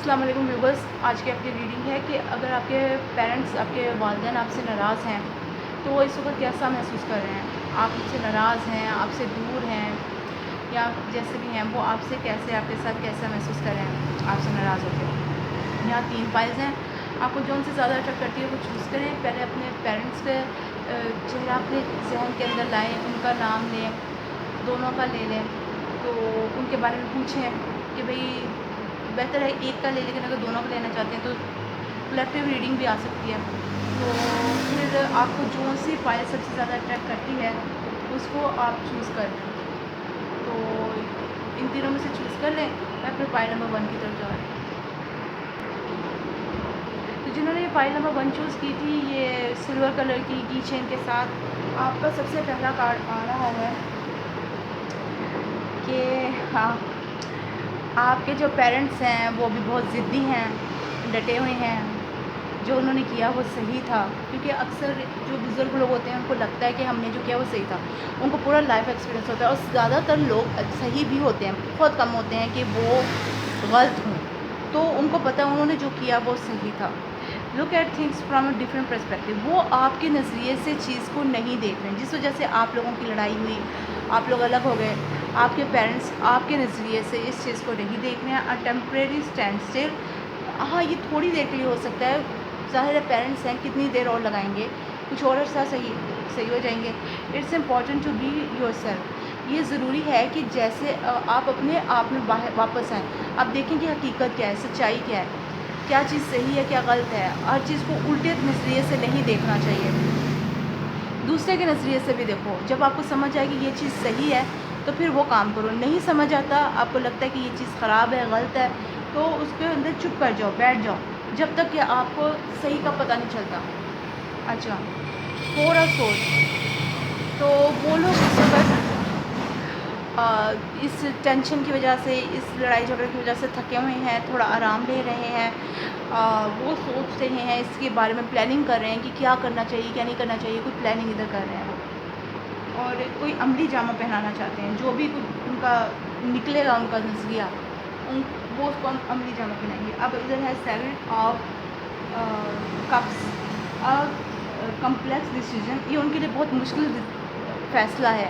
अस्सलाम वालेकुम व्यूवर्स। आज की आपकी रीडिंग है कि अगर आपके पेरेंट्स, आपके वालिदैन आपसे नाराज़ हैं तो वो इस वक्त कैसा महसूस कर रहे हैं। आपसे नाराज़ हैं, आपसे दूर हैं या जैसे भी हैं, वो आपसे कैसे, आपके साथ कैसा महसूस कर रहे हैं आपसे नाराज़ होकर। यहाँ 3 फाइल्स हैं, आपको जो उनसे ज़्यादा अट्रैक्ट करती है वो चूज़ करें। पहले अपने पेरेंट्स के चेहरा अपने जहन के अंदर लाएँ, उनका नाम लें, दोनों का ले लें, तो उनके बारे में पूछें कि भाई बेहतर है एक का ले, लेकिन अगर दोनों का लेना चाहते हैं तो कलेक्टिव रीडिंग भी आ सकती है। तो फिर आपको जो सी फाइल सबसे ज़्यादा अट्रैक्ट करती है उसको आप चूज़ कर लें। तो इन तीनों में से चूज़ कर लें। मैं फिर फाइल नंबर 1 की तरफ जा रही हूँ। तो जिन्होंने ये फाइल नंबर 1 चूज़ की थी, ये सिल्वर कलर की की चेन के साथ आपका सबसे पहला कार्ड आ रहा है कि हाँ, आपके जो पेरेंट्स हैं वो भी बहुत ज़िद्दी हैं, डटे हुए हैं। जो उन्होंने किया वो सही था, क्योंकि अक्सर जो बुज़ुर्ग लोग होते हैं उनको लगता है कि हमने जो किया वो सही था। उनको पूरा लाइफ एक्सपीरियंस होता है और ज़्यादातर लोग सही भी होते हैं, बहुत कम होते हैं कि वो गलत हों। तो उनको पता है उन्होंने जो किया वो सही था। Look at things from a different perspective. वो आपके नज़रिए से चीज़ को नहीं देख रहे हैं। जिस वजह से आप लोगों की लड़ाई हुई, आप लोग अलग हो गए, आपके पेरेंट्स आपके नज़रिए से इस चीज़ को नहीं देख रहे हैं। अ टेम्परेरी स्टैंड स्टिल, हाँ, ये थोड़ी देर के लिए हो सकता है। ज़ाहिर है पेरेंट्स हैं, कितनी देर और लगाएंगे, कुछ और अर्सा सही सही हो जाएंगे। It's important to be yourself. ये ज़रूरी है कि जैसे आप अपने आप में बाहर वापस आएँ। आप देखें कि हकीकत क्या है, सच्चाई क्या है, क्या चीज़ सही है, क्या गलत है। हर चीज़ को उल्टे नज़रिए से नहीं देखना चाहिए, दूसरे के नज़रिए से भी देखो। जब आपको समझ आए कि ये चीज़ सही है तो फिर वो काम करो। नहीं समझ आता, आपको लगता है कि ये चीज़ ख़राब है, गलत है, तो उसके अंदर चुप कर जाओ, बैठ जाओ, जब तक कि आपको सही का पता नहीं चलता। अच्छा, थोड़ा सोच। तो वो लोग इस वक्त इस टेंशन की वजह से, इस लड़ाई झगड़े की वजह से थके हुए हैं, थोड़ा आराम ले रहे हैं। वो सोच रहे हैं, इसके बारे में प्लानिंग कर रहे हैं कि क्या करना चाहिए, क्या नहीं करना चाहिए, कुछ प्लानिंग इधर कर रहे हैं वो। और कोई अमली जामा पहनाना चाहते हैं, जो भी कुछ उनका निकलेगा, उनका नज़रिया, उन वो उसको हम अमली जामा पहनाएंगे। अब इधर है 7 ऑफ कप्स। कम्प्लेक्स डिसीजन, ये उनके लिए बहुत मुश्किल फ़ैसला है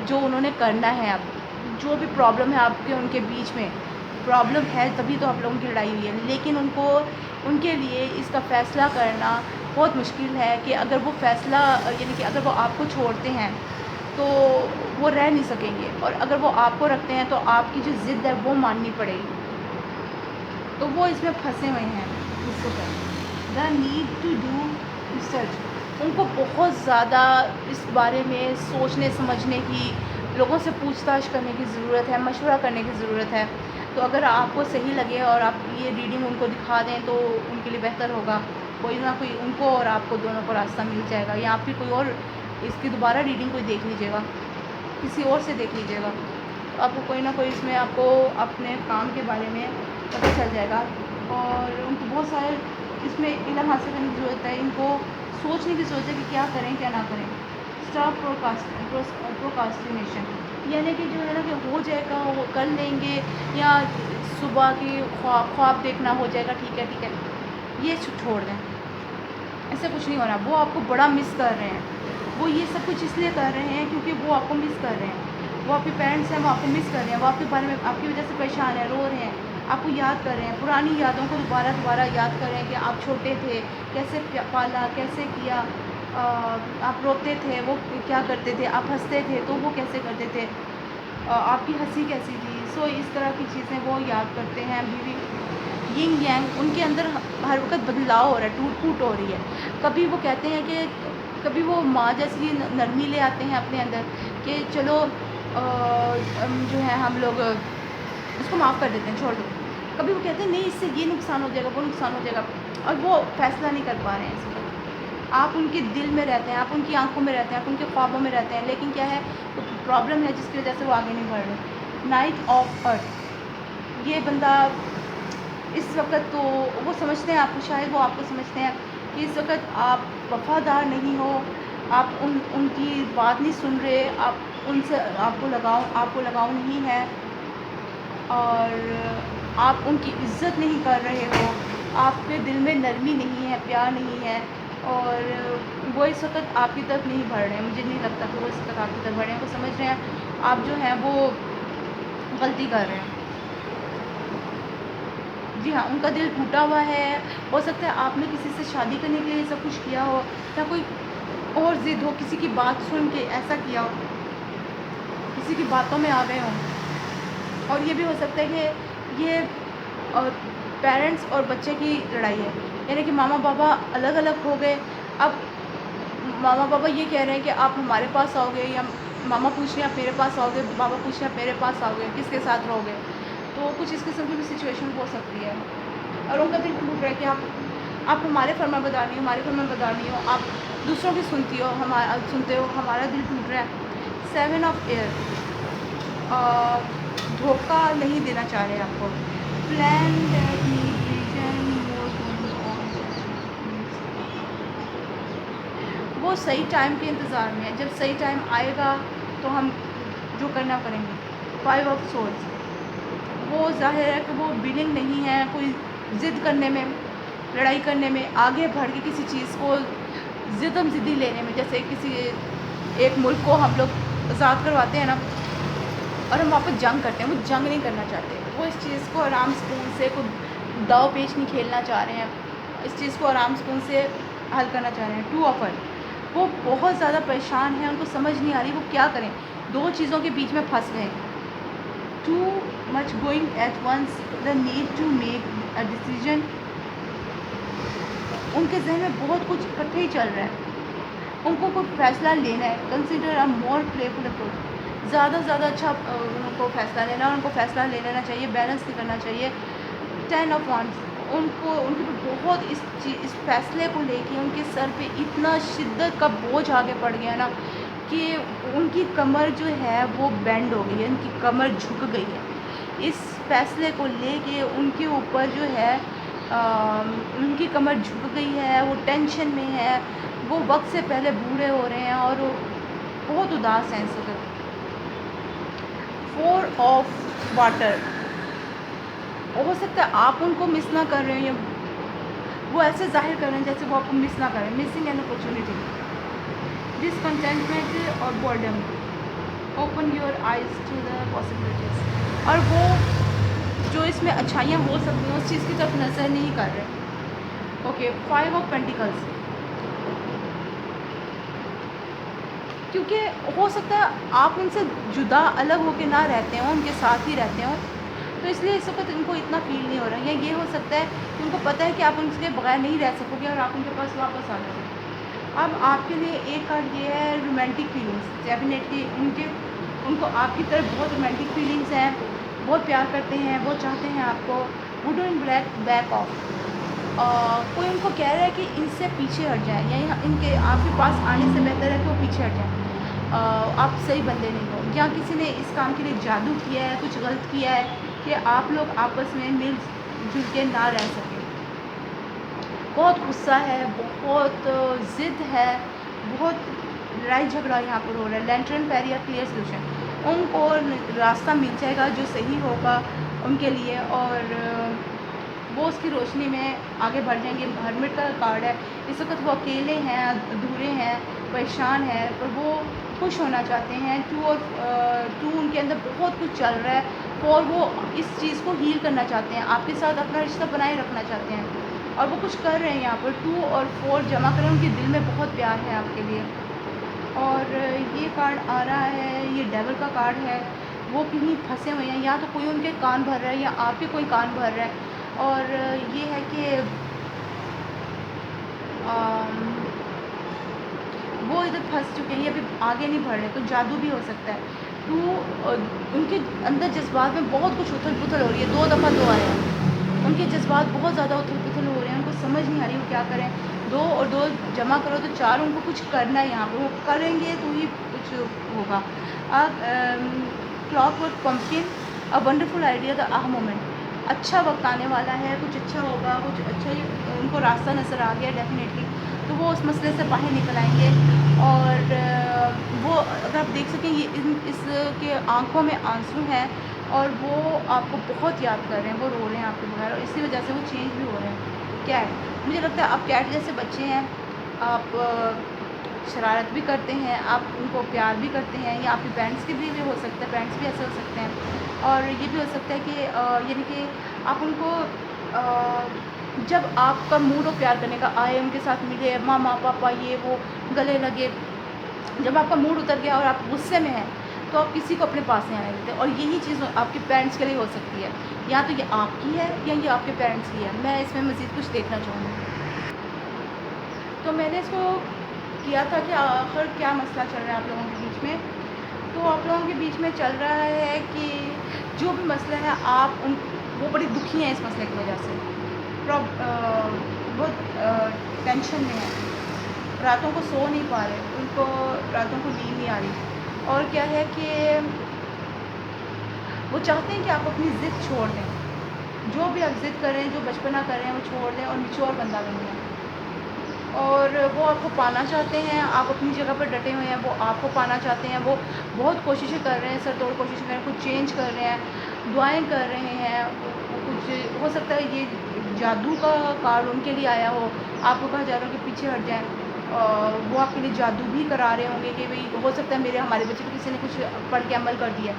जो उन्होंने करना है। अब जो भी प्रॉब्लम है आपके उनके बीच में, प्रॉब्लम है तभी तो आप लोगों की लड़ाई हुई है, लेकिन उनको उनके लिए इसका फ़ैसला करना बहुत मुश्किल है कि अगर वो फ़ैसला यानी कि अगर वो आपको छोड़ते हैं तो वो रह नहीं सकेंगे, और अगर वो आपको रखते हैं तो आपकी जो ज़िद है वो माननी पड़ेगी। तो वो इसमें फंसे हुए हैं इस वक्त। The need to do research, उनको बहुत ज़्यादा इस बारे में सोचने समझने की, लोगों से पूछताछ करने की ज़रूरत है, मशवरा करने की ज़रूरत है। तो अगर आपको सही लगे और आप ये रीडिंग उनको दिखा दें तो उनके लिए बेहतर होगा। कोई ना कोई उनको और आपको दोनों को रास्ता मिल जाएगा, या फिर कोई और इसकी दोबारा रीडिंग कोई देख लीजिएगा, किसी और से देख लीजिएगा, तो आपको कोई ना कोई इसमें आपको अपने काम के बारे में पता चल जाएगा। और उनको बहुत सारे इसमें इल्म हासिल करने की ज़रूरत है, इनको सोचने की ज़रूरत है कि क्या करें क्या ना करें। स्टॉप प्रोकास्टिनेशन, यानी कि जो है ना कि हो जाएगा वो कर लेंगे, या सुबह की ख्वाब देखना हो जाएगा, ठीक है, ये छोड़ दें। ऐसा कुछ नहीं हो रहा। वो आपको बड़ा मिस कर रहे हैं। वो ये सब कुछ इसलिए कर रहे हैं क्योंकि वो आपको मिस कर रहे हैं। वो आपके पेरेंट्स हैं, वो आपको मिस कर रहे हैं, वो आपके बारे में आपकी वजह से परेशान है, रो रहे हैं, आपको याद कर रहे हैं, पुरानी यादों को दोबारा याद कर रहे हैं कि आप छोटे थे, कैसे पाला, कैसे किया, आप रोते थे, वो क्या करते थे, आप हंसते थे तो वो कैसे करते थे, आपकी हंसी कैसी थी। सो इस तरह की चीज़ें वो याद करते हैं। बीवी यिंग यांग, उनके अंदर हर वक्त बदलाव हो रहा है, टूट-फूट हो रही है। कभी वो कहते हैं कि कभी वो माँ जैसी नरमी ले आते हैं अपने अंदर कि चलो जो है हम लोग इसको माफ़ कर देते हैं, छोड़ दो। कभी वो कहते हैं नहीं, इससे ये नुकसान हो जाएगा, वो नुकसान हो जाएगा, और वो फ़ैसला नहीं कर पा रहे हैं इस वक़्त। आप उनके दिल में रहते हैं, आप उनकी आँखों में रहते हैं, आप उनके ख्वाबों में रहते हैं, लेकिन क्या है, तो प्रॉब्लम है जिसकी वजह से वो आगे नहीं बढ़ रहे। नाइट ऑफ अर्थ, ये बंदा इस वक़्त तो वो समझते हैं आपको, शायद वो आपको समझते हैं कि इस वक़्त आप वफ़ादार नहीं हो, आप उनकी बात नहीं सुन रहे, आप उनसे आपको लगाव नहीं है। और आप उनकी इज़्ज़त नहीं कर रहे हो, आपके दिल में नरमी नहीं है, प्यार नहीं है, और वो इस वक़्त आपकी तरफ नहीं बढ़ रहे हैं। मुझे नहीं लगता कि वो इस वक़्त आपकी तरफ बढ़ रहे हैं। वो समझ रहे हैं आप जो हैं वो गलती कर रहे हैं। जी हाँ, उनका दिल टूटा हुआ है। हो सकता है आपने किसी से शादी करने के लिए सब कुछ किया हो, या कोई और ज़िद हो, किसी की बात सुन के ऐसा किया हो, किसी की बातों में आ गए हों। और ये भी हो सकता है कि ये पेरेंट्स और बच्चे की लड़ाई है, यानी कि मामा पापा अलग अलग हो गए। अब मामा पापा ये कह रहे हैं कि आप हमारे पास आओगे, या मामा पूछ रहे हैं आप मेरे पास आओगे, पापा पूछ रहे हैं आप मेरे पास आओगे, किसके साथ रहोगे। तो कुछ इस किस्म की भी सिचुएशन हो सकती है, और उनका दिल टूट रहा है कि आप हमारे फरमाबरदार नहीं हो, हमारे फरमाबरदार नहीं हो, आप दूसरों की सुनते हो, हमारा दिल टूट रहा है। 7 ऑफ एयर, धोखा नहीं देना चाह रहे आपको। Plan that need vision more going on. वो सही टाइम के इंतज़ार में है, जब सही टाइम आएगा तो हम जो करना करेंगे। 5 ऑफ सोर्स, वो ज़ाहिर है कि वो विलिंग नहीं है कोई ज़िद करने में, लड़ाई करने में, आगे बढ़ के किसी चीज़ को ज़िद्दी लेने में। जैसे किसी एक मुल्क को हम लोग आज़ाद करवाते हैं ना, और हम वापस जंग करते हैं, वो जंग नहीं करना चाहते। वो इस चीज़ को आराम सुकून से, कोई दाव पेच नहीं खेलना चाह रहे हैं, इस चीज़ को आराम सुकून से हल करना चाह रहे हैं। 2 ऑफ वन, वो बहुत ज़्यादा परेशान हैं, उनको समझ नहीं आ रही वो क्या करें, दो चीज़ों के बीच में फंस गए। Too much going at once, the need to make a decision. उनके जहन में बहुत कुछ इकट्ठे ही चल रहा है, उनको कोई फैसला लेना है। Consider a more playful approach, ज़्यादा से ज़्यादा अच्छा उनको फ़ैसला लेना है, उनको फ़ैसला ले लेना चाहिए, बैलेंस नहीं करना चाहिए। 10 ऑफ वांड्स, उनको उनके ऊपर बहुत इस फ़ैसले को लेके उनके सर पे इतना शिद्दत का बोझ आगे पड़ गया ना, कि उनकी कमर जो है वो बेंड हो गई है, उनकी कमर झुक गई है। इस फ़ैसले को लेके उनके ऊपर जो है उनकी कमर झुक गई है, वो टेंशन में है, वो वक्त से पहले बूढ़े हो रहे हैं, और वो बहुत उदास हैं इस वक्त। 4 ऑफ वाटर, हो सकता है आप उनको मिस ना कर रहे हैं, या वो ऐसे जाहिर कर रहे हैं जैसे वो आपको मिस ना करें। मिसिंग एन अपॉर्चुनिटी, डिसकंटेंटमेंट और boredom, open your eyes to the possibilities. और वो जो इसमें अच्छाइयाँ हो सकती हैं उस चीज़ की तरफ नज़र नहीं कर रहे। ओके, 5 ऑफ पेंटिकल्स, क्योंकि हो सकता है आप उनसे जुदा अलग होकर ना रहते हों, उनके साथ ही रहते हों, तो इसलिए इस वक्त उनको इतना फ़ील नहीं हो रहा है। या ये हो सकता है कि उनको पता है कि आप उनके बगैर नहीं रह सकोगे, और आप उनके पास वापस आ जाओगे। अब आपके लिए एक कार्ड ये है रोमांटिक फीलिंग्स। डेफिनेटली उनको आपकी तरफ बहुत रोमांटिक फीलिंग्स हैं, बहुत प्यार करते हैं, बहुत चाहते हैं आपको। Would in black back of, कोई उनको कह रहा है कि इनसे पीछे हट जाएं, या इनके आपके पास आने से बेहतर है कि वो पीछे हट जाएं। आप सही बंदे नहीं हो, या किसी ने इस काम के लिए जादू किया है, कुछ गलत किया है कि आप लोग आपस में मिलजुल के ना रह सकें। बहुत गुस्सा है, बहुत ज़िद है, बहुत लड़ाई झगड़ा यहाँ पर हो रहा है। लैंटर्न पैरियर क्लियर सोल्यूशन, उनको रास्ता मिल जाएगा जो सही होगा उनके लिए, और वो उसकी रोशनी में आगे बढ़ जाएंगे। हर्मिट का कार्ड है, इस वक्त वो अकेले हैं, अधूरे हैं, परेशान हैं, पर वो खुश होना चाहते हैं। 2 उनके अंदर बहुत कुछ चल रहा है, और वो इस चीज़ को हील करना चाहते हैं, आपके साथ अपना रिश्ता बनाए रखना चाहते हैं, और वो कुछ कर रहे हैं यहाँ पर। 2 और 4 जमा करें, उनके दिल में बहुत प्यार है आपके लिए। और ये कार्ड आ रहा है, ये डेविल का कार्ड है। वो कहीं फंसे हुए हैं, या तो कोई उनके कान भर रहा है, या आप ही कोई कान भर रहा है। और ये है कि वो इधर फंस चुके हैं, ये अभी आगे नहीं बढ़ रहे, तो जादू भी हो सकता है। 2 उनके अंदर जज्बात में बहुत कुछ उथल पुथल हो रही है। 2 दफ़ा 2 आया है, उनके जज्बात बहुत ज़्यादा उथल पुथल हो रहे हैं, उनको समझ नहीं आ रही वो क्या करें। 2 और 2 जमा करो तो 4, उनको कुछ करना है यहाँ पर, वो करेंगे तो ही कुछ होगा। Clockwork pumpkin, a wonderful idea, the ah moment, अच्छा वक्त आने वाला है, कुछ अच्छा होगा, कुछ अच्छा ही उनको रास्ता नज़र आ गया डेफिनेटली, तो वो उस मसले से बाहर निकल आएंगे। और वो अगर आप देख सकें, ये इसके आँखों में आंसू हैं, और वो आपको बहुत याद कर रहे हैं, वो रो रहे हैं आपके बगैर, और इसी वजह से वो चेंज भी हो रहे हैं। कैट, मुझे लगता है आप कैट जैसे बच्चे हैं, आप शरारत भी करते हैं, आप उनको प्यार भी करते हैं, या आपके पेरेंट्स के भी हो सकता है, पेरेंट्स भी ऐसे हो सकते हैं। और ये भी हो सकता है कि यानी कि आप उनको जब आपका मूड हो प्यार करने का, आए उनके साथ मिले, मामा पापा ये वो, गले लगे, जब आपका मूड उतर गया और आप गुस्से में हैं, तो आप किसी को अपने पास नहीं आने देते। और यही चीज़ आपके पेरेंट्स के लिए हो सकती है, या तो ये आपकी है या ये आपके पेरेंट्स की है। मैं इसमें मज़ीद कुछ देखना चाहूँगी। तो मैंने इसको किया था कि आखिर क्या मसला चल रहा है आप लोगों के बीच में। तो आप लोगों के बीच में चल रहा है कि जो भी मसला है, आप उन वो बड़ी दुखी हैं इस मसले की वजह से, बहुत टेंशन में है, रातों को सो नहीं पा रहे, उनको रातों को नींद नहीं आ रही। और क्या है कि वो चाहते हैं कि आप अपनी ज़िद छोड़ दें, जो भी आप ज़िद कर रहे हैं, जो बचपना कर रहे हैं, वो छोड़ दें और मैच्योर बंदा बन जाएँ। और वो आपको पाना चाहते हैं, आप अपनी जगह पर डटे हुए हैं, वो आपको पाना चाहते हैं, वो बहुत कोशिशें कर रहे हैं, सर तोड़ कोशिश कर रहे हैं, कुछ चेंज कर रहे हैं, दुआएं कर रहे हैं, वो कुछ हो सकता है ये जादू का कार्ड उनके लिए आया हो, आपको कहा जा रहा हो कि पीछे हट जाएं। वो आपके लिए जादू भी करा रहे होंगे कि भाई हो सकता है हमारे बच्चे को किसी ने कुछ पढ़ के अमल कर दिया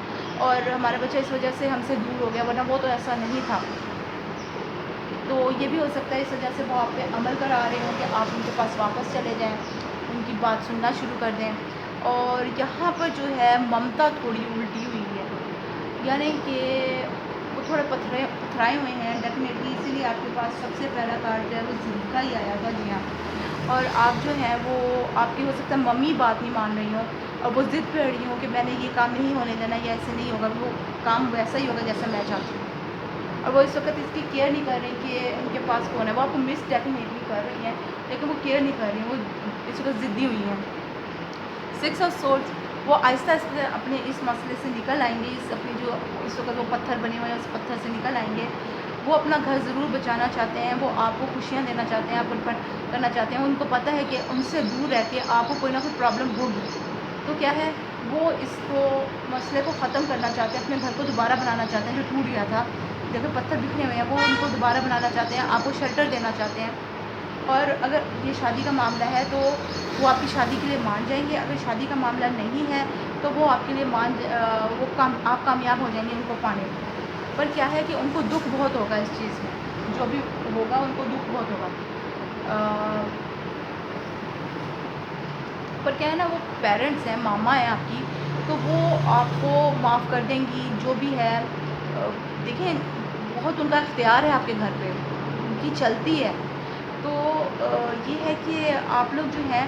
और हमारा बच्चा इस वजह से हमसे दूर हो गया, वरना वो तो ऐसा नहीं था। तो ये भी हो सकता है इस वजह से वो आप पे अमल करा रहे हों कि आप उनके पास वापस चले जाएं, उनकी बात सुनना शुरू कर दें। और यहाँ पर जो है ममता थोड़ी उल्टी हुई है, यानी कि वो थोड़े पथराए हुए हैं डेफिनेटली, इसीलिए आपके पास सबसे पहला कार्ड जो है वो ज़िद का ही आया था। जी हाँ, और आप जो हैं वो, आपकी हो सकता है मम्मी बात नहीं मान रही हो और वो ज़िद पे अड़ी हो कि मैंने ये काम नहीं होने देना, या ऐसे नहीं होगा, वो काम वैसा ही होगा जैसा मैं चाहती हूँ। और वो इस वक्त इसकी केयर नहीं कर रही कि उनके पास फ़ोन है, वो आपको मिस डेफिनेटली कर रही हैं, लेकिन वो केयर नहीं कर रही, वो इस वक्त ज़िद्दी हुई हैं। 6 ऑफ सोर्ड्स, वो आहिस्ता आहिस्ता अपने इस मसले से निकल आएंगे, इस अपनी जो इस वक्त वो पत्थर बने हुए हैं उस पत्थर से निकल आएंगे। वो अपना घर ज़रूर बचाना चाहते हैं, वो आपको खुशियाँ देना चाहते हैं, आप उन पर करना चाहते हैं। उनको पता है कि उनसे दूर रह के आपको कोई ना कोई प्रॉब्लम होगी, तो क्या है, वो इसको मसले को ख़त्म करना चाहते हैं, अपने घर को दोबारा बनाना चाहते हैं जो टूट गया था। जगह पत्थर बिखरे हुए हैं, वो उनको दोबारा बनाना चाहते हैं, आपको शेल्टर देना चाहते हैं। और अगर ये शादी का मामला है तो वो आपकी शादी के लिए मान जाएंगे, अगर शादी का मामला नहीं है तो वो आपके लिए आप कामयाब हो जाएंगे उनको पाने में। पर क्या है कि उनको दुख बहुत होगा इस चीज़ में, जो भी होगा उनको दुख बहुत होगा। पर क्या है ना, वो पेरेंट्स हैं, मामा है आपकी, तो वो आपको माफ़ कर देंगी जो भी है। देखें, बहुत उनका इख्तियार है आपके घर पे, उनकी चलती है। तो ये है कि आप लोग जो हैं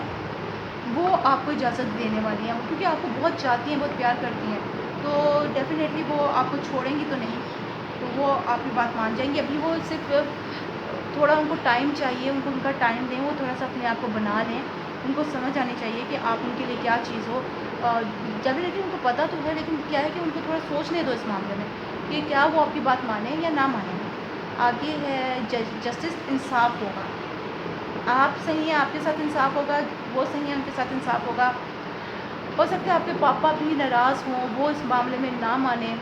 वो आपको इजाज़त देने वाली हैं, क्योंकि आपको बहुत चाहती हैं, बहुत प्यार करती हैं, तो डेफ़िनेटली वो आपको छोड़ेंगी तो नहीं, तो वो आपकी बात मान जाएँगी। अभी वो सिर्फ़ थोड़ा उनको टाइम चाहिए, उनको उनका टाइम दें, वो थोड़ा-सा अपने आप को बना लें। उनको समझ आनी चाहिए कि आप उनके लिए क्या चीज़ हो। डेफ़िनेटली उनको पता तो है, लेकिन क्या है कि उनको थोड़ा सोचने दो इस मामले में कि क्या वो आपकी बात मानें या ना मानें। आगे है जस्टिस, इंसाफ़ होगा। आप सही हैं, आपके साथ इंसाफ़ होगा, वो सही है, उनके साथ इंसाफ़ होगा। हो सकता है आपके पापा भी नाराज़ हों, वो इस मामले में ना मानें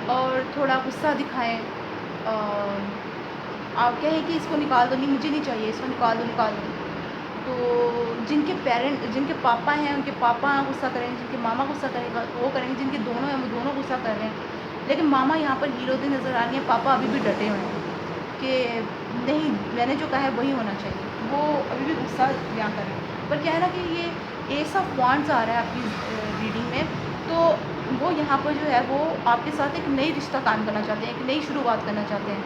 और थोड़ा गुस्सा दिखाएँ। आप कहें कि इसको निकाल दो, नहीं मुझे नहीं चाहिए, इसको निकाल दो, निकाल दो। तो जिनके पापा हैं, उनके पापा गुस्सा करेंगे, जिनके मामा गुस्सा करेगा वो करेंगे, जिनके दोनों हैं वो दोनों गुस्सा कर रहे हैं। लेकिन मामा यहाँ पर हीरो दी नज़र आ रही हैं, पापा अभी भी डटे हुए हैं कि नहीं, मैंने जो कहा है वही होना चाहिए। वो अभी भी गुस्सा बयां कर रहे हैं। पर क्या है ना कि ये एस ऑफ वांड्स आ रहा है आपकी रीडिंग में, तो वो यहाँ पर जो है वो आपके साथ एक नई रिश्ता कायम करना चाहते हैं, एक नई शुरुआत करना चाहते हैं।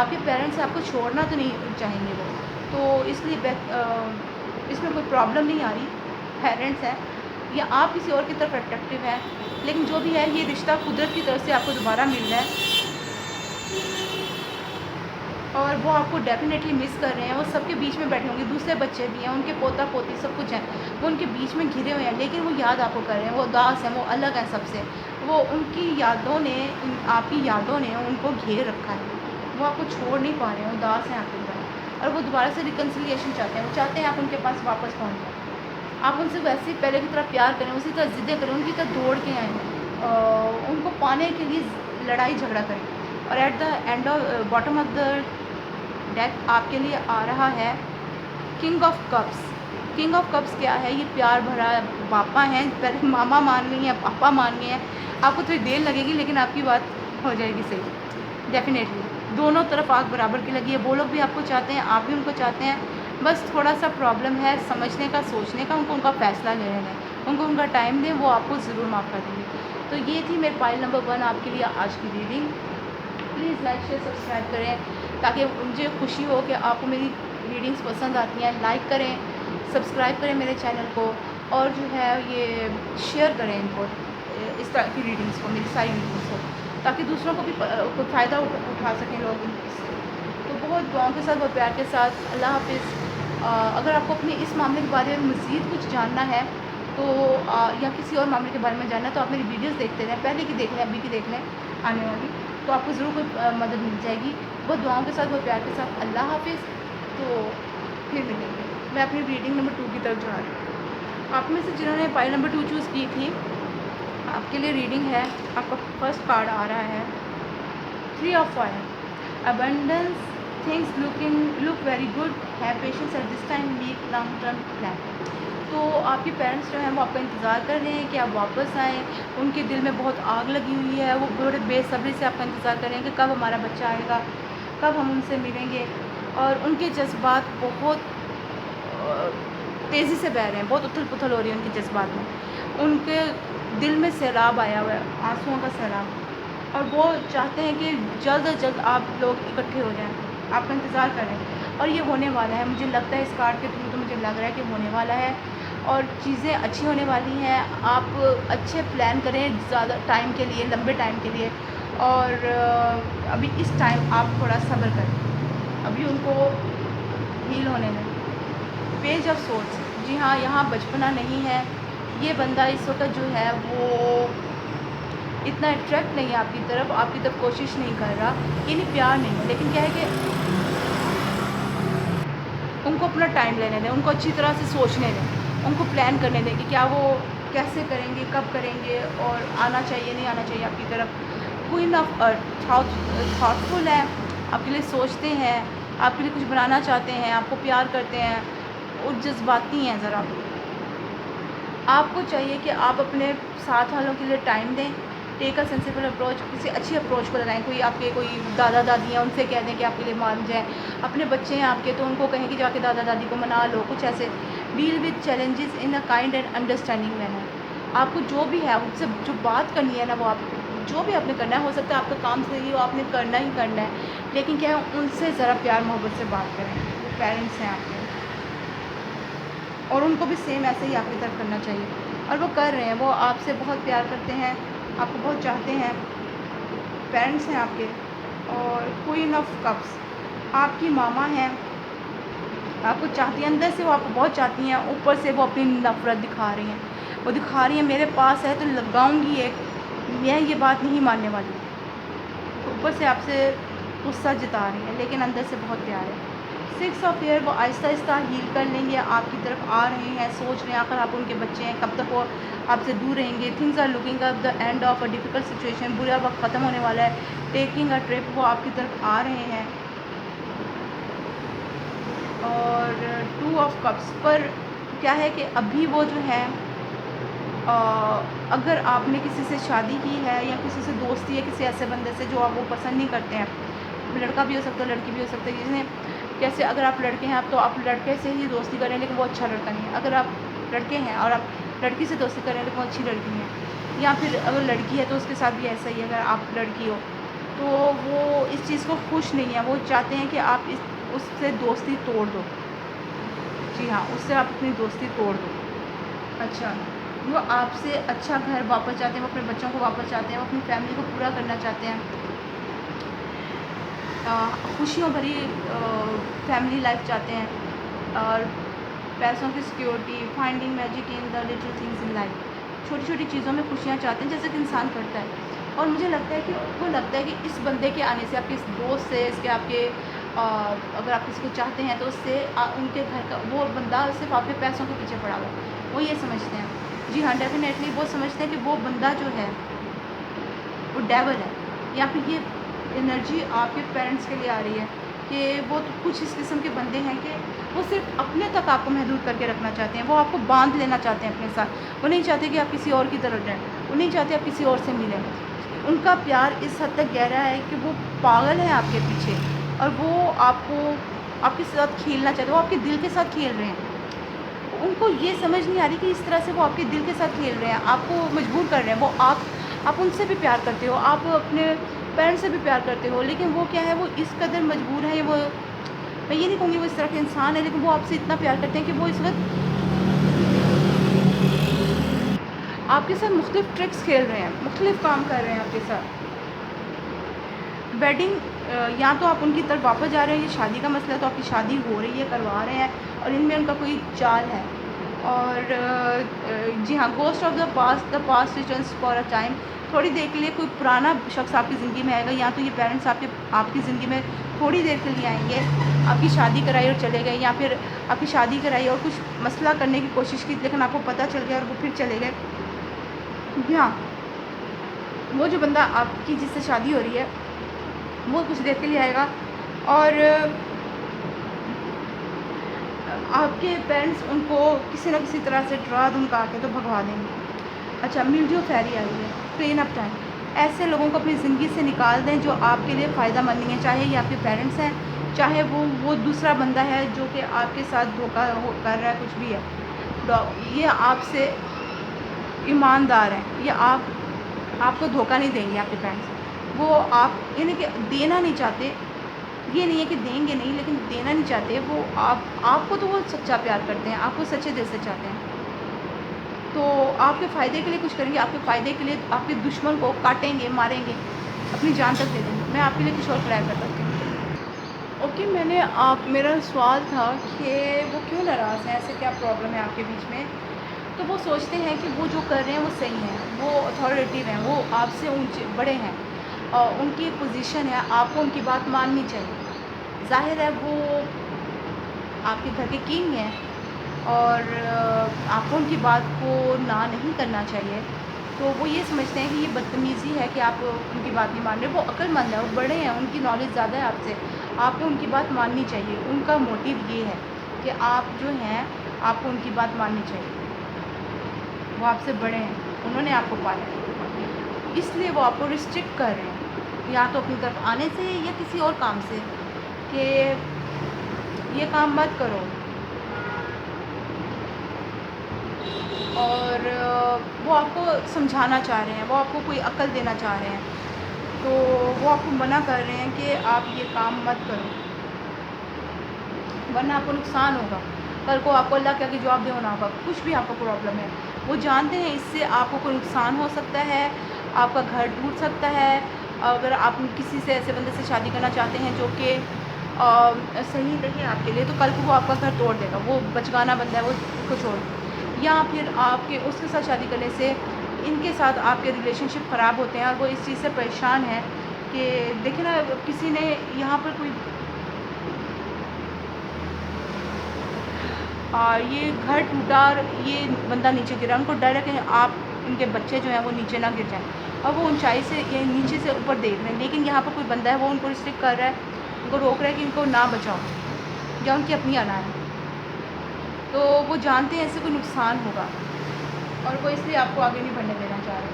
आपके पेरेंट्स आपको छोड़ना तो नहीं चाहेंगे वो, तो इसलिए इसमें कोई प्रॉब्लम नहीं आ रही। पेरेंट्स हैं या आप किसी और की तरफ अट्रैक्टिव हैं, लेकिन जो भी है ये रिश्ता कुदरत की तरफ से आपको दोबारा मिल रहा है और वो आपको डेफ़िनेटली मिस कर रहे हैं। वो सबके बीच में बैठे होंगे, दूसरे बच्चे भी हैं, उनके पोता-पोती सब कुछ हैं, वो उनके बीच में घिरे हुए हैं, लेकिन वो याद आपको कर रहे हैं, वो उदास हैं, वो अलग हैं सबसे। वो उनकी यादों ने आपकी यादों ने उनको घेर रखा है, वो आपको छोड़ नहीं पा रहे हैं, उदास हैं आपके ऊपर और वो दोबारा से रिकन्सिलिएशन चाहते हैं। वो चाहते हैं आप उनके पास वापस पहुँच जाएँ, आप उनसे वैसे ही पहले की तरह प्यार करें, उसी तरह ज़िद्दें करें, उनकी तरह दौड़ के आएँ। उनको पाने के लिए लड़ाई झगड़ा करें। और at the end of bottom of the deck आपके लिए आ रहा है king of cups. King of cups क्या है? ये प्यार भरा पापा हैं, पहले मामा मान गई हैं, पापा मान गए हैं। आपको थोड़ी देर लगेगी लेकिन आपकी बात हो जाएगी सही, डेफिनेटली। दोनों तरफ आग बराबर की लगी है, वो लोग भी आपको चाहते हैं, आप भी उनको चाहते हैं। बस थोड़ा सा प्रॉब्लम है समझने का, सोचने का, उनको उनका फ़ैसला लेने दें, उनको उनका टाइम दें, वो आपको ज़रूर माफ़ कर देंगे। तो ये थी मेरे पाइल नंबर 1 आपके लिए आज की reading. Please like share subscribe करें ताकि मुझे खुशी हो कि आपको मेरी रीडिंग्स पसंद आती हैं। लाइक करें, सब्सक्राइब करें मेरे चैनल को, और जो है ये शेयर करें इनको, इस तरह की रीडिंग्स को, मेरी सारी रीडिंग्स को, ताकि दूसरों को भी फ़ायदा उठा सकें लोग इससे। तो बहुत दुआओं के साथ, बहुत प्यार के साथ, अल्लाह हाफ़िज़। अगर आपको अपने इस मामले के बारे में मज़ीद कुछ जानना है तो या किसी और मामले के बारे में जानना है तो आप मेरी वीडियोस देखते रहें, पहले की देख लें, अभी की देख लें, आने वाली, तो आपको ज़रूर कोई मदद मिल जाएगी। बहुत दुआओं के साथ, बहुत प्यार के साथ, अल्लाह हाफ़िज़। तो फिर मिलेंगे। मैं अपनी रीडिंग नंबर 2 की तरफ जा रही हूँ। आप में से जिन्होंने पाइल नंबर 2 चूज़ की थी, आपके लिए रीडिंग है। आपका फर्स्ट कार्ड आ रहा है 3 of fire. Abundance, things look very good, have patience at this time, make long term plan. तो आपके पेरेंट्स जो हैं वो आपका इंतज़ार कर रहे हैं कि आप वापस आएँ। उनके दिल में बहुत आग लगी हुई है, वो बड़े बेसब्री से आपका इंतज़ार कर रहे हैं कि कब हमारा बच्चा आएगा, कब हम उनसे मिलेंगे। और उनके जज्बात बहुत तेज़ी से बह रहे हैं, बहुत उथल-पुथल हो रही है उनके जज्बात में। उनके दिल में सैलाब आया हुआ है, आँसुओं का सैलाब, और वो चाहते हैं कि जल्द से जल्द आप लोग इकट्ठे हो जाएँ, आपका इंतज़ार कर रहे हैं। और ये होने वाला है, मुझे लगता है इस कार्ड के थ्रू तो मुझे लग रहा है कि होने वाला है और चीज़ें अच्छी होने वाली हैं। आप अच्छे प्लान करें ज़्यादा टाइम के लिए, लंबे टाइम के लिए। और अभी इस टाइम आप थोड़ा सब्र करें, अभी उनको हील होने दें। पेज ऑफ सोर्स, जी हाँ, यहाँ बचपना नहीं है। ये बंदा इस वक्त जो है वो इतना अट्रैक्ट नहीं है आपकी तरफ कोशिश नहीं कर रहा। ये नहीं प्यार नहीं है, लेकिन क्या है कि उनको अपना टाइम लेने दें, उनको अच्छी तरह से सोचने दें, उनको प्लान करने दें कि क्या वो कैसे करेंगे, कब करेंगे, और आना चाहिए नहीं आना चाहिए आपकी तरफ। क्वीन ऑफ अर्थ थॉटफुल है, आपके लिए सोचते हैं, आपके लिए कुछ बनाना चाहते हैं, आपको प्यार करते हैं, और जज्बाती हैं ज़रा। आपको चाहिए कि आप अपने साथ वालों के लिए टाइम दें। टेक अ सेंसिबल अप्रोच, किसी अच्छी अप्रोच को लगाएं। कोई दादा दादी हैं, उनसे कह दें कि आपके लिए मान जाएँ। अपने बच्चे हैं आपके, तो उनको कहें कि जाके दादा दादी को मना लो, कुछ ऐसे। Deal with challenges in a kind and understanding manner. आपको जो भी है उनसे जो बात करनी है ना, वो आप जो भी आपने करना है, हो सकता है आपका काम सही हो, आपने करना ही करना है, लेकिन क्या है उनसे ज़रा प्यार मोहब्बत से बात करें। वो पेरेंट्स हैं आपके, और उनको भी सेम ऐसे ही आपकी तरफ करना चाहिए, और वो कर रहे हैं। वो आपसे बहुत प्यार करते हैं, आपको बहुत चाहते हैं, पेरेंट्स हैं आपके। और क्वीन ऑफ कप्स, आपकी मामा हैं, आपको चाहती हैं, अंदर से वो आपको बहुत चाहती हैं, ऊपर से वो अपनी नफ़रत दिखा रही हैं। वो दिखा रही हैं मेरे पास है तो लगाऊंगी एक, मैं ये बात नहीं मानने वाली। ऊपर से आपसे गुस्सा जता रही हैं, लेकिन अंदर से बहुत प्यार है। 6 ऑफ ईयर, वो आहिस्ता आहिस्ता हील कर लेंगे, आपकी तरफ आ रहे हैं, सोच रहे हैं आखिर आप उनके बच्चे हैं, कब तक वो आपसे दूर रहेंगे। Things are looking up the end of a difficult situation, बुरा वक्त ख़त्म होने वाला है। टेकिंग अ ट्रिप, वो आपकी तरफ आ रहे हैं। और 2 ऑफ कप्स पर क्या है कि अभी वो जो है अगर आपने किसी से शादी की है या किसी से दोस्ती है, किसी ऐसे बंदे से जो आप वो पसंद नहीं करते हैं, लड़का भी हो सकता है, लड़की भी हो सकता है, जिसने कैसे, अगर आप लड़के हैं आप तो आप लड़के से ही दोस्ती करें, लेकिन वो अच्छा लड़का नहीं है। अगर आप लड़के हैं और आप लड़की से दोस्ती करें लेकिन वो अच्छी लड़की है, या फिर अगर लड़की है तो उसके साथ भी ऐसा ही है। अगर आप लड़की हो तो वो इस चीज़ को खुश नहीं है, वो चाहते हैं कि आप उससे दोस्ती तोड़ दो। जी हाँ, उससे आप अपनी दोस्ती तोड़ दो। अच्छा, वो आपसे अच्छा घर वापस चाहते हैं, वो अपने बच्चों को वापस चाहते हैं, वो अपनी फैमिली को पूरा करना चाहते हैं, खुशियों भरी फैमिली लाइफ चाहते हैं, और पैसों की security, finding magic in the little things in life, छोटी छोटी चीज़ों में खुशियाँ चाहते हैं जैसे कि इंसान करता है। और मुझे लगता है कि उनको लगता है कि इस बंदे के आने से, आपके इस दोस्त से, इसके आपके अगर आप किसी को चाहते हैं तो उससे उनके घर का वो बंदा सिर्फ आपके पैसों के पीछे पड़ा हुआ है, वो ये समझते हैं। जी हाँ, डेफिनेटली वो समझते हैं कि वो बंदा जो है वो डेविल है, या फिर ये एनर्जी आपके पेरेंट्स के लिए आ रही है कि वो तो कुछ इस किस्म के बंदे हैं कि वो सिर्फ अपने तक आपको महदूद करके रखना चाहते हैं, वो आपको बांध लेना चाहते हैं अपने साथ। वो नहीं चाहते कि आप किसी और की तरफ जाएँ, वो नहीं चाहते आप किसी और से मिलें। उनका प्यार इस हद तक गहरा है कि वो पागल हैं आपके पीछे, और वो आपके साथ खेलना चाहते हैं, वो आपके दिल के साथ खेल रहे हैं। उनको ये समझ नहीं आ रही कि इस तरह से वो आपके दिल के साथ खेल रहे हैं, आपको मजबूर कर रहे हैं। वो आप उनसे भी प्यार करते हो, आप अपने पेरेंट्स से भी प्यार करते हो, लेकिन वो क्या है, वो इस कदर मजबूर है, वो मैं ये नहीं कहूँगी वो इस तरह के इंसान है, लेकिन वो आपसे इतना प्यार करते हैं कि वो इस वक्त आपके साथ मुख्तलिफ ट्रिक्स खेल रहे हैं, मुख्तलिफ काम कर रहे हैं आपके साथ। वेडिंग या तो आप उनकी तरफ वापस जा रहे हैं, ये शादी का मसला है तो आपकी शादी हो रही है, करवा रहे हैं, और इनमें उनका कोई चाल है। और जी हाँ, ghost of the past returns for a time. थोड़ी देर के लिए कोई पुराना शख्स आपकी ज़िंदगी में आएगा, या तो ये पेरेंट्स आपकी ज़िंदगी में थोड़ी देर के लिए आएंगे, आपकी शादी कराई और चले गए, या फिर आपकी शादी कराई और कुछ मसला करने की कोशिश की, लेकिन आपको पता चल गया और वो फिर चले गए। हाँ, वो जो बंदा आपकी जिससे शादी हो रही है वो कुछ देर के लिए आएगा, और आपके पेरेंट्स उनको किसी न किसी तरह से डरा धमका के तो भगवा देंगे। अच्छा, मीडियो फेरी आई है, ट्रेन अप टाइम। ऐसे लोगों को अपनी ज़िंदगी से निकाल दें जो आपके लिए फ़ायदा मंद नहीं है, चाहे ये आपके पेरेंट्स हैं, चाहे वो दूसरा बंदा है जो कि आपके साथ धोखा कर रहा है, कुछ भी है। ये आपसे ईमानदार हैं, ये आपको धोखा नहीं देंगे आपके पेरेंट्स। वो आप यानी कि देना नहीं चाहते, ये नहीं है कि देंगे नहीं, लेकिन देना नहीं चाहते। वो आपको तो वो सच्चा प्यार करते हैं, आपको सच्चे दिल से चाहते हैं, तो आपके फ़ायदे के लिए कुछ करेंगे, आपके फ़ायदे के लिए आपके दुश्मन को काटेंगे, मारेंगे, अपनी जान तक दे देंगे। मैं आपके लिए कुछ और ट्राई कर सकती हूँ। ओके, मेरा सवाल था कि वो क्यों नाराज़ हैं, ऐसे क्या प्रॉब्लम है आपके बीच में? तो वो सोचते हैं कि वो जो कर रहे हैं वो सही है, वो अथॉरिटेटिव हैं, वो आपसे ऊँचे बड़े हैं, और उनकी एक पोजीशन है, आपको उनकी बात माननी चाहिए। ज़ाहिर है वो आपके घर के किंग हैं, और आपको उनकी बात को ना नहीं करना चाहिए। तो वो ये समझते हैं कि ये बदतमीज़ी है कि आप उनकी बात नहीं मान रहे। वो अक्लमंद है, वो बड़े हैं, उनकी नॉलेज ज़्यादा है आपसे, आपको उनकी बात माननी चाहिए। उनका मोटिव ये है कि आप जो हैं, आपको उनकी बात माननी चाहिए। वो आपसे बड़े हैं, उन्होंने आपको पाला है, इसलिए वो आपको रिस्ट्रिक्ट कर रहे हैं, या तो अपनी तरफ आने से या किसी और काम से, कि ये काम मत करो। और वो आपको समझाना चाह रहे हैं, वो आपको कोई अक्ल देना चाह रहे हैं, तो वो आपको मना कर रहे हैं कि आप ये काम मत करो, वरना आपको नुकसान होगा। कल को आपको अल्लाह के आगे जवाब देना होगा, कुछ भी आपको प्रॉब्लम है। वो जानते हैं इससे आपको कोई नुकसान हो सकता है, आपका घर टूट सकता है। अगर आप किसी से ऐसे बंदे से शादी करना चाहते हैं जो कि सही नहीं है आपके लिए, तो कल को वो आपका घर तोड़ देगा। वो बचगाना बंदा है, वो उसको छोड़, या फिर आपके उसके साथ शादी करने से इनके साथ आपके रिलेशनशिप ख़राब होते हैं, और वो इस चीज़ से परेशान है कि देखिए ना, किसी ने यहाँ पर कोई ये घर टूटा और ये बंदा नीचे गिरा, उनको डर है कि आप इनके बच्चे जो हैं वो नीचे ना गिर जाएं, और वो ऊंचाई से ये नीचे से ऊपर देख रहे हैं, लेकिन यहाँ पर कोई बंदा है वो उनको रिस्ट्रिक्ट कर रहा है, उनको रोक रहा है कि इनको ना बचाओ, या उनकी अपनी आना है। तो वो जानते हैं इससे कोई नुकसान होगा, और वो इसलिए आपको आगे नहीं बढ़ने देना चाह रहे।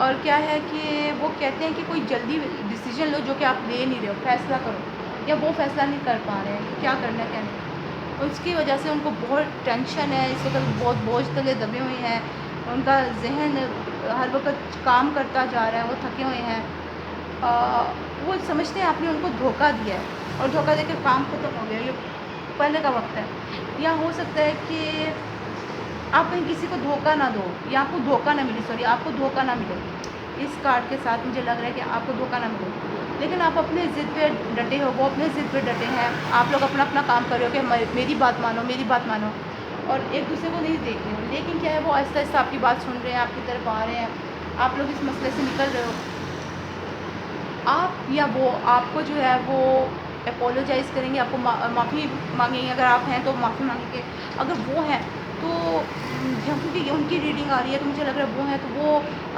और क्या है कि वो कहते हैं कि कोई जल्दी डिसीजन लो जो कि आप ले नहीं रहे हो, फैसला करो, या वो फैसला नहीं कर पा रहे हैं कि क्या करना है क्या नहीं। उसकी वजह से उनको बहुत टेंशन है, इस वक्त बहुत बोझ तले दबे हुए हैं, उनका जहन हर वक्त काम करता जा रहा है, वो थके हुए हैं। वो समझते हैं आपने उनको धोखा दिया है, और धोखा देकर काम ख़त्म हो गया, ये पहले का वक्त है। या हो सकता है कि आप कहीं किसी को धोखा ना दो, या आपको धोखा ना मिले, सॉरी, आपको धोखा ना मिले। इस कार्ड के साथ मुझे लग रहा है कि आपको धोखा ना मिले, लेकिन आप अपने ज़िद पे डटे हो, वो अपने ज़िद पे डटे हैं। आप लोग अपना अपना काम कर रहे हो कि मेरी बात मानो, मेरी बात मानो, और एक दूसरे को नहीं देख रहे हो। लेकिन क्या है, वो आहिस्ता आहिस्ता आपकी बात सुन रहे हैं, आपकी तरफ आ रहे हैं, आप लोग इस मसले से निकल रहे हो। आप या वो आपको जो है वो अपोलोजाइज़ करेंगे, आपको माफ़ी मांगेंगे, अगर आप हैं तो माफ़ी मांगेंगे, अगर वो हैं तो जब क्योंकि उनकी रीडिंग आ रही है तो मुझे लग रहा है वो हैं, तो वो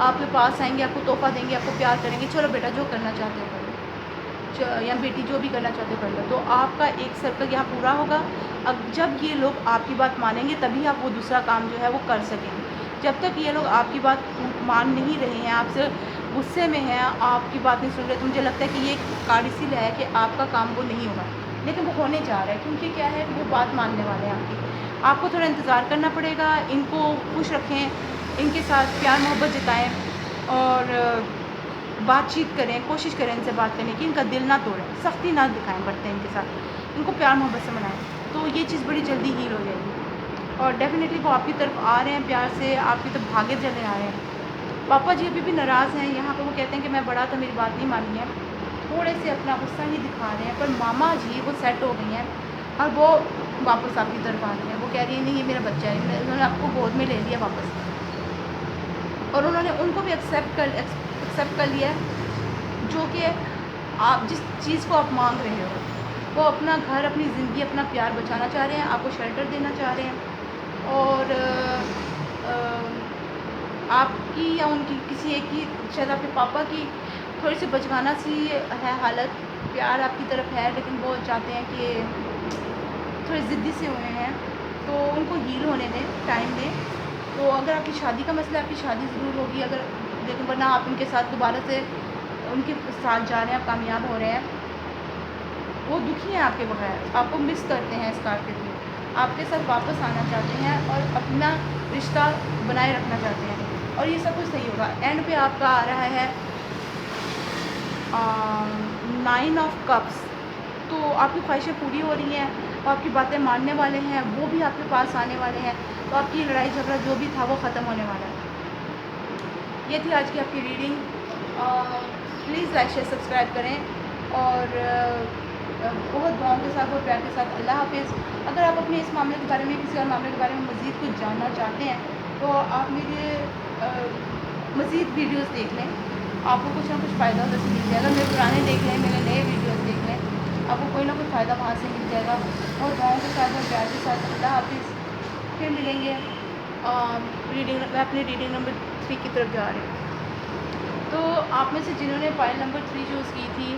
आपके पास आएँगे, आपको तोहफ़ा देंगे, आपको प्यार करेंगे, चलो बेटा जो करना चाहते हो करो, या बेटी जो भी करना चाहते हो कर लो। तो आपका एक सर्कल यहाँ पूरा होगा। अब जब ये लोग आपकी बात मानेंगे तभी आप वो दूसरा काम जो है वो कर सकेंगे। जब तक ये लोग आपकी बात मान नहीं रहे हैं, आपसे गुस्से में हैं, आपकी बात नहीं सुन रहे, तो मुझे लगता है कि ये कार्ड इसीलिए है कि आपका काम वो नहीं होगा। लेकिन वो होने जा रहा है, क्योंकि क्या है, वो बात मानने वाले हैं आपकी। आपको थोड़ा इंतज़ार करना पड़ेगा, इनको खुश रखें, इनके साथ प्यार मोहब्बत जताएँ और बातचीत करें, कोशिश करें इनसे बात करने की, इनका दिल ना तोड़ें, सख्ती ना दिखाएँ बढ़ते इनके साथ, इनको प्यार मोहब्बत से मनाएँ, तो ये चीज़ बड़ी जल्दी हील हो जाएगी। और डेफ़िनेटली वो आपकी तरफ आ रहे हैं प्यार से, आपकी तरफ भागे चले आ रहे हैं। पापा जी अभी भी नाराज़ हैं, यहाँ पे वो कहते हैं कि मैं बड़ा था, मेरी बात नहीं मानी है, थोड़े से अपना गुस्सा ही दिखा रहे हैं, पर मामा जी वो सेट हो गई हैं और वो वापस आपकी तरफ आ रही हैं। वो कह रही हैं नहीं, ये मेरा बच्चा है, उन्होंने आपको गोद में ले लिया वापस, और उन्होंने उनको भी एक्सेप्ट कर लिया है, जो कि आप जिस चीज़ को आप मांग रहे हो। वो अपना घर, अपनी ज़िंदगी, अपना प्यार बचाना चाह रहे हैं, आपको शेल्टर देना चाह रहे हैं, और आपकी या उनकी किसी एक की, शायद आपके पापा की थोड़ी सी बचकाना सी है हालत। प्यार आपकी तरफ है, लेकिन वो चाहते हैं कि थोड़े ज़िद्दी से हुए हैं, तो उनको हील होने दें, टाइम दें। तो अगर आपकी शादी का मसला है, आपकी शादी ज़रूर होगी, अगर लेकिन वरना आप उनके साथ दोबारा से उनके साथ जा रहे हैं, आप कामयाब हो रहे हैं। वो दुखी हैं आपके बगैर, आपको मिस करते हैं इस कार्ड के थ्रू, आपके साथ वापस आना चाहते हैं और अपना रिश्ता बनाए रखना चाहते हैं, और ये सब कुछ सही होगा। एंड पे आपका आ रहा है 9 ऑफ कप्स। तो आपकी ख्वाहिशें पूरी हो रही हैं, तो आपकी बातें मानने वाले हैं, वो भी आपके पास आने वाले हैं, तो आपकी लड़ाई झगड़ा जो भी था वो ख़त्म होने वाला है। ये थी आज की आपकी reading. Please like share subscribe करें, और बहुत दुआओं के साथ, बहुत प्यार के साथ अल्लाह हाफ़िज़। अगर आप अपने इस मामले के बारे में, किसी और मामले के बारे में मज़ीद कुछ जानना चाहते हैं, तो आप मेरे मज़ीद वीडियोज़ देख लें, आपको कुछ ना कुछ फ़ायदा उधर से मिल जाएगा। मेरे पुराने देख लें, मेरे नए वीडियोज़ देख लें, आपको कोई ना कोई फ़ायदा वहाँ से मिल जाएगा। और दुआओं के साथ और प्यार के साथ अल्लाह हाफ़िज़। फिर मिलेंगे। मैं अपनी रीडिंग नंबर 3 की तरफ जा रही हूँ। तो आप में से जिन्होंने फाइल नंबर 3 चूज़ की थी,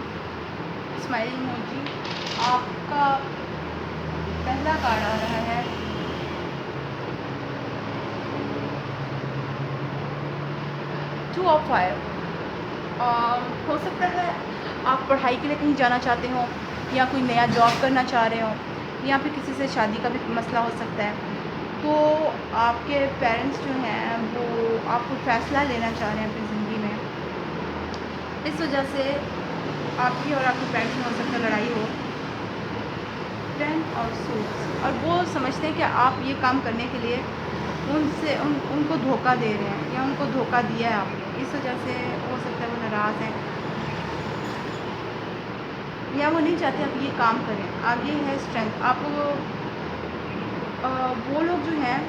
स्माइलिंग इमोजी, आपका पहला कार्ड आ रहा है टू ऑफ फायर। हो सकता है आप पढ़ाई के लिए कहीं जाना चाहते हो, या कोई नया जॉब करना चाह रहे हो, या फिर किसी से शादी का भी मसला हो सकता है। तो आपके पेरेंट्स जो हैं वो आपको फ़ैसला लेना चाह रहे हैं अपनी ज़िंदगी में। इस वजह से आपकी और आपके पेरेंट्स में हो सकता है लड़ाई हो। 10 और सूट्स, और वो समझते हैं कि आप ये काम करने के लिए उनको धोखा दे रहे हैं, या उनको धोखा दिया है आपने। इस वजह से हो सकता है वो नाराज़ हैं, या वो नहीं चाहते आप ये काम करें। आगे है स्ट्रेंथ। आपको वो लोग जो हैं,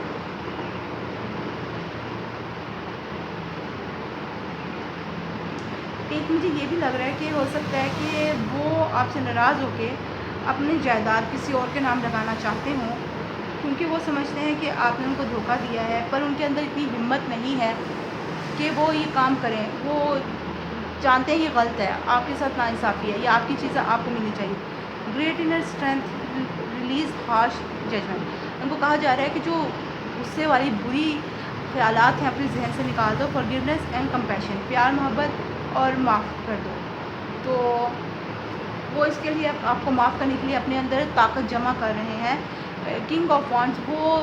एक मुझे ये भी लग रहा है कि हो सकता है कि वो आपसे नाराज़ होके अपनी जायदाद किसी और के नाम लगाना चाहते हों, क्योंकि वो समझते हैं कि आपने उनको धोखा दिया है, पर उनके अंदर इतनी हिम्मत नहीं है कि वो ये काम करें। वो जानते हैं ये गलत है, आपके साथ नाइंसाफ़ी है, या आपकी चीज़ें आपको मिलनी चाहिए। Great inner strength, release harsh judgement. उनको कहा जा रहा है कि जो गुस्से वाली बुरी ख़्यालात हैं अपने जहन से निकाल दो। फॉरगिवनेस एंड कंपैशन, प्यार मोहब्बत और माफ़ कर दो। तो वो इसके लिए आपको माफ़ करने के लिए अपने अंदर ताकत जमा कर रहे हैं। किंग ऑफ वॉन्ड्स, वो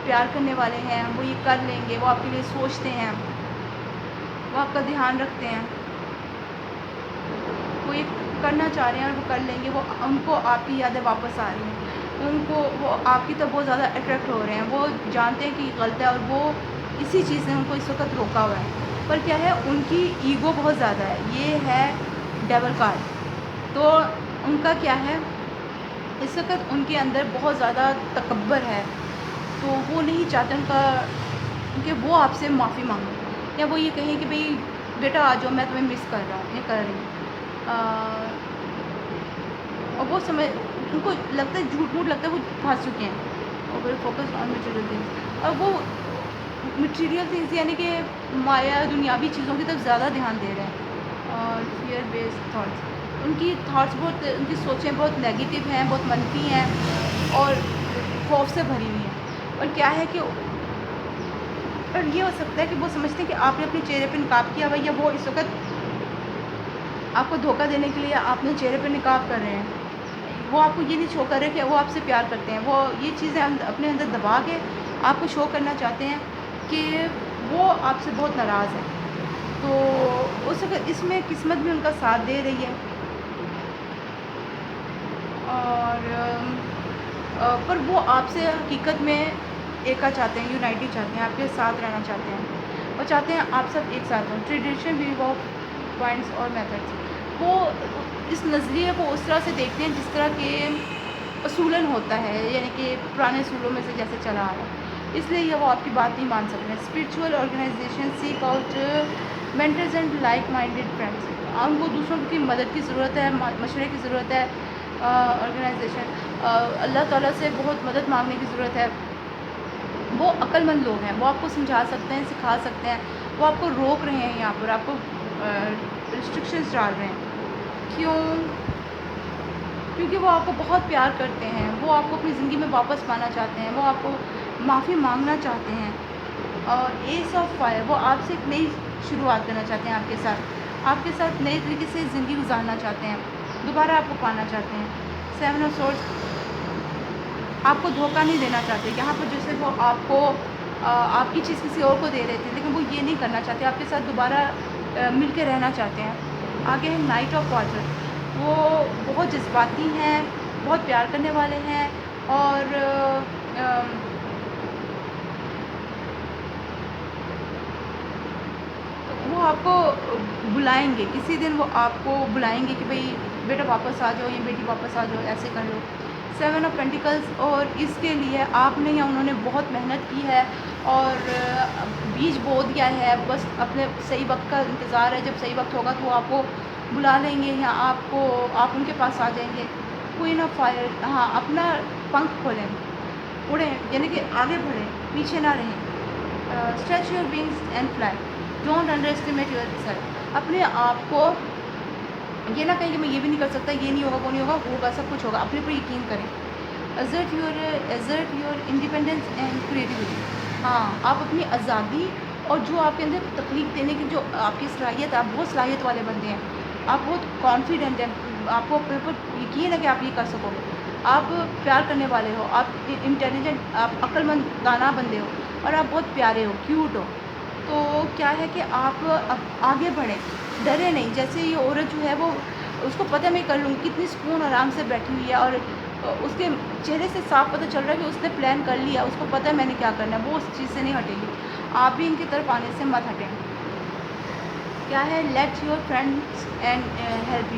प्यार करने वाले हैं, वो ये कर लेंगे, वो आपके लिए सोचते हैं, वो आपका ध्यान रखते हैं, वो ये करना चाह रहे हैं और वो कर लेंगे। वो उनको आपकी यादें वापस आ रही हैं, उनको वो आपकी तरफ बहुत ज़्यादा अट्रैक्ट हो रहे हैं। वो जानते हैं कि गलत है, और वो इसी चीज़ ने उनको इस वक्त रोका हुआ है। पर क्या है, उनकी ईगो बहुत ज़्यादा है। ये है डेविल कार्ड। तो उनका क्या है, इस वक्त उनके अंदर बहुत ज़्यादा तकब्बर है, तो वो नहीं चाहते कि वो आपसे माफ़ी मांगे, या वो ये कहें कि भाई बेटा आ जाओ, मैं तुम्हें मिस कर रहा हूँ, ये कर रही हूँ। और वो समझ, उनको लगता है, झूठ मूठ लगता है वो फंस चुके हैं। Will focus on material things, और वो मटेरियल थिंग्स यानी कि माया दुनियावी चीज़ों की तरफ ज़्यादा ध्यान दे रहे हैं। और फियर बेस्ड थाट्स, उनकी थाट्स बहुत, उनकी सोचें बहुत नेगेटिव हैं, बहुत मनफी हैं और खौफ से भरी हुई हैं। और क्या है कि और ये हो सकता है कि वो समझते हैं कि आपने अपने चेहरे पे निकाब किया हुआ है, या वो इस वक्त आपको धोखा देने के लिए आपने चेहरे पे निकाब कर रहे हैं। वो आपको ये नहीं शो कर रहे कि वो आपसे प्यार करते हैं। वो ये चीज़ें अपने अंदर दबा के आपको शो करना चाहते हैं कि वो आपसे बहुत नाराज़ है। तो उस वक्त इसमें किस्मत भी उनका साथ दे रही है। और पर वो आपसे हकीकत में एका चाहते हैं, यूनाइटी चाहते हैं, आपके साथ रहना चाहते हैं और चाहते हैं आप सब एक साथ हों। ट्रेडिशनल व्यू ऑफ पॉइंट्स और मेथड्स, वो इस नज़रिए को उस तरह से देखते हैं जिस तरह के असूलन होता है, यानी कि पुराने असूलों में से जैसे चला आ रहा है, इसलिए ये वो आपकी बात नहीं मान सकते हैं। Spiritual organisation seek out mentors and like minded friends, उनको दूसरों की मदद की ज़रूरत है, मशवरे की ज़रूरत है। ऑर्गेनाइजेशन अल्लाह ताला से बहुत मदद मांगने की ज़रूरत है। वो अक्लमंद लोग हैं, वो आपको समझा सकते हैं, सिखा सकते हैं, वो आपको रोक रहे हैं, यहाँ पर आपको रिस्ट्रिक्शंस डाल रहे हैं। क्यों? क्योंकि वो आपको बहुत प्यार करते हैं, वो आपको अपनी ज़िंदगी में वापस पाना चाहते हैं, वो आपको माफ़ी मांगना चाहते हैं। और एस ऑफ फायर, वो आपसे एक नई शुरुआत करना चाहते हैं, आपके साथ नए तरीके से ज़िंदगी गुजारना चाहते हैं, दोबारा आपको पाना चाहते हैं। सेवन ऑफ सोर्ड्स, आपको धोखा नहीं देना चाहते। यहाँ पर जैसे वो आपको आपकी चीज़ किसी और को दे रहे थे, लेकिन वो ये नहीं करना चाहते, आपके साथ दोबारा मिल के रहना चाहते हैं। आगे है नाइट ऑफ वाटर, वो बहुत जज्बाती हैं, बहुत प्यार करने वाले हैं और वो आपको बुलाएंगे, किसी दिन वो आपको बुलाएंगे कि भाई बेटा वापस आ जाओ, या बेटी वापस आ जाओ, ऐसे कर लो। सेवन ऑफ पेंटिकल्स, और इसके लिए आपने या उन्होंने बहुत मेहनत की है और बीज बो दिया है, बस अपने सही वक्त का इंतज़ार है। जब सही वक्त होगा तो वो आपको बुला लेंगे या आप उनके पास आ जाएंगे। क्वीन ऑफ फायर, हाँ, अपना पंख खोलें, उड़ें, यानी कि आगे बढ़ें, पीछे ना रहें। Stretch your wings and fly, don't under estimate your self, अपने आप को ये ना कहें कि मैं ये भी नहीं कर सकता, ये नहीं होगा, वो नहीं होगा, होगा, सब कुछ होगा, अपने पर यकीन करें। Assert your independence and creativity, हाँ, आप अपनी आज़ादी और जो आपके अंदर तकलीफ देने की जो आपकी सलाहियत है, आप बहुत सलाहियत वाले बंदे हैं, आप बहुत कॉन्फिडेंट हैं, आपको अपने ऊपर यकीन है कि आप ये कर सकोगे, आप प्यार करने वाले हो, आप इंटेलिजेंट, आप अक्लमंद दाना बंदे हो और आप बहुत प्यारे हो, क्यूट हो। तो क्या है कि आप अब आगे बढ़ें, डरे नहीं। जैसे ये औरत जो है वो, उसको पता है मैं कर लूँगी, कितनी सुकून आराम से बैठी हुई है और उसके चेहरे से साफ पता चल रहा है कि उसने प्लान कर लिया, उसको पता है मैंने क्या करना है, वो उस चीज़ से नहीं हटेगी। आप भी इनकी तरफ आने से मत हटें। क्या है, let your friends and help